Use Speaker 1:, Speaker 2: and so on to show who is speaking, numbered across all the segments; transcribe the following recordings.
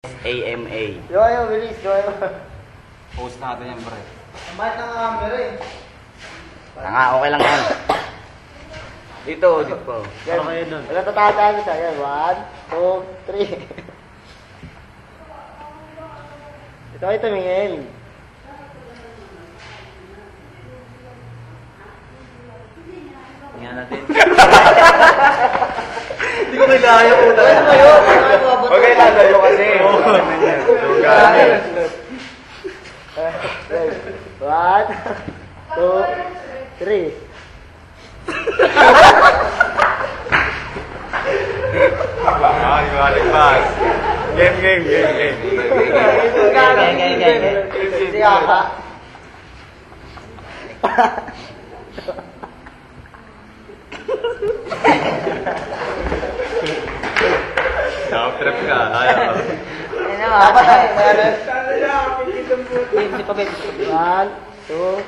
Speaker 1: AMA.
Speaker 2: Yo, bilis.
Speaker 1: Post natin yan, pre.
Speaker 2: Ang bait ng camera eh.
Speaker 1: Tanga, okay lang yan. Dito.
Speaker 2: Yan.
Speaker 1: Ano kayo dun?
Speaker 2: Nagtatatahan siya. Yan. 1, 2, 3. Ito ay tumingin.
Speaker 1: Tingnan natin.
Speaker 3: Hindi ko kailangan po na.
Speaker 1: Okay, lalayo kasi.
Speaker 2: One, two, three.
Speaker 1: Balik. Game.
Speaker 2: Siya.
Speaker 1: Trip ka. Ayaw.
Speaker 2: Dapat ay. One, two,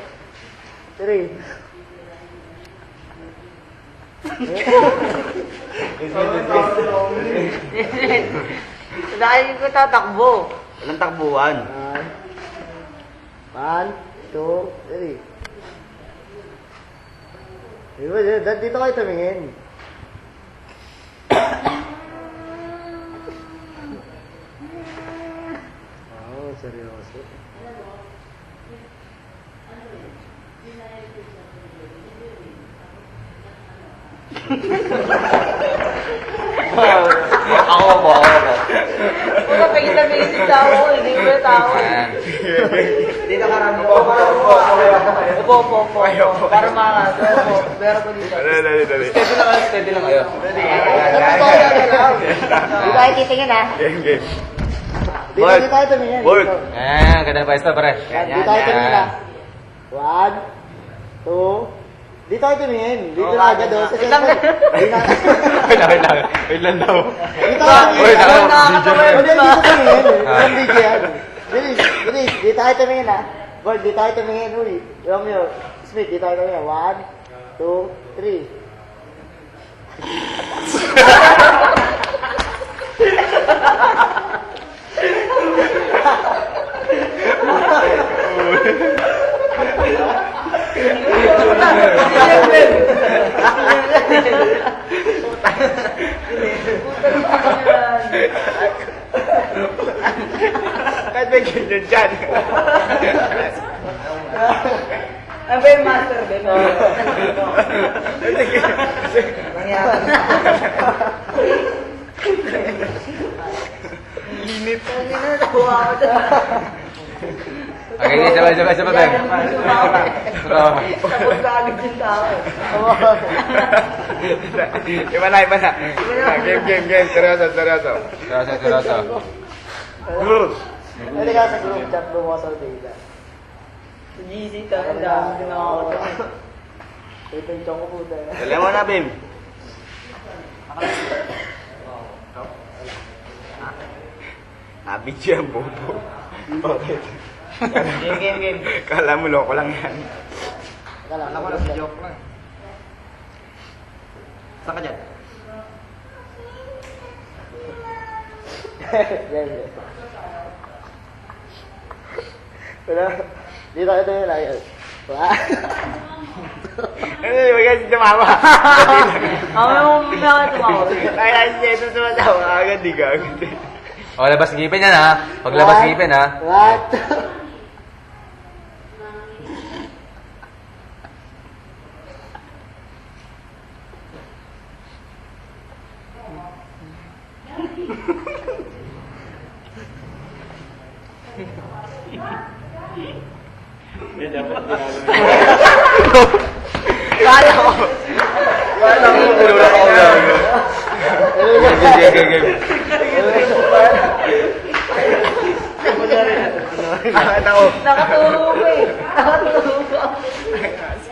Speaker 2: three.
Speaker 4: Dahil ko tatakbo.
Speaker 1: Walang takbuhan.
Speaker 2: One, two, three. Dito kayo tumingin. Oh, seryoso.
Speaker 1: Ako po.
Speaker 4: Wala pagkita-pagkita si tao, hindi ko na tao.
Speaker 2: Dito ka rin.
Speaker 4: Opo. Para mga pero ko dito.
Speaker 1: Dali. Steady lang kayo.
Speaker 2: Dito tayo titingin ha.
Speaker 1: Game.
Speaker 2: Dito tayo tumingin.
Speaker 1: Work.
Speaker 2: Dito.
Speaker 1: Ganda pa ito, pre.
Speaker 2: Dito tayo tumingin ha. One, two. Dito tayo tumingin. Dito na agad doon. Sa cellphone.
Speaker 1: Wait lang daw.
Speaker 2: Dito tayo
Speaker 1: Wait,
Speaker 2: tumingin.
Speaker 1: nakakatawa
Speaker 2: Hindi, dito tumingin. Ang video yan. Bilis. Dito tayo tumingin ha. Boy, dito tayo tumingin. Uy. Romeo. Smith, dito tayo tumingin. One, two, three.
Speaker 1: Kahit may ganyan dyan.
Speaker 4: Ano ba yung master, Ben?
Speaker 1: Init.
Speaker 4: Nakuha ako dyan.
Speaker 1: Okay, sabay, Ben.
Speaker 4: Tapos galit yung tao.
Speaker 1: Iba na. Game. Seryoso.
Speaker 2: Hindi ka sa group chat bumoso data.
Speaker 4: Sa GC tayo, ang dami din ako.
Speaker 2: Ito yung chonko po tayo.
Speaker 1: Dali mo na, Bim. Nabidyo ang bobo. Bakit?
Speaker 4: Game.
Speaker 1: Kala mo loko lang yan.
Speaker 2: Alam ko lang joke lang.
Speaker 1: Saan ka dyan?
Speaker 2: Wala. Dito ito yung lagi. Wala.
Speaker 1: Ano yung kasi tumawa?
Speaker 4: Ako yung mga tumawag.
Speaker 1: Kaya siya ito tumatawa. Agad di ka.
Speaker 3: O, labas ngipin yan ha. Pag labas ngipin ha.
Speaker 2: What?
Speaker 4: Kala ko.
Speaker 1: Tulungan ako lang.
Speaker 3: Game.
Speaker 1: Nakatawa.
Speaker 4: Nakatulog eh.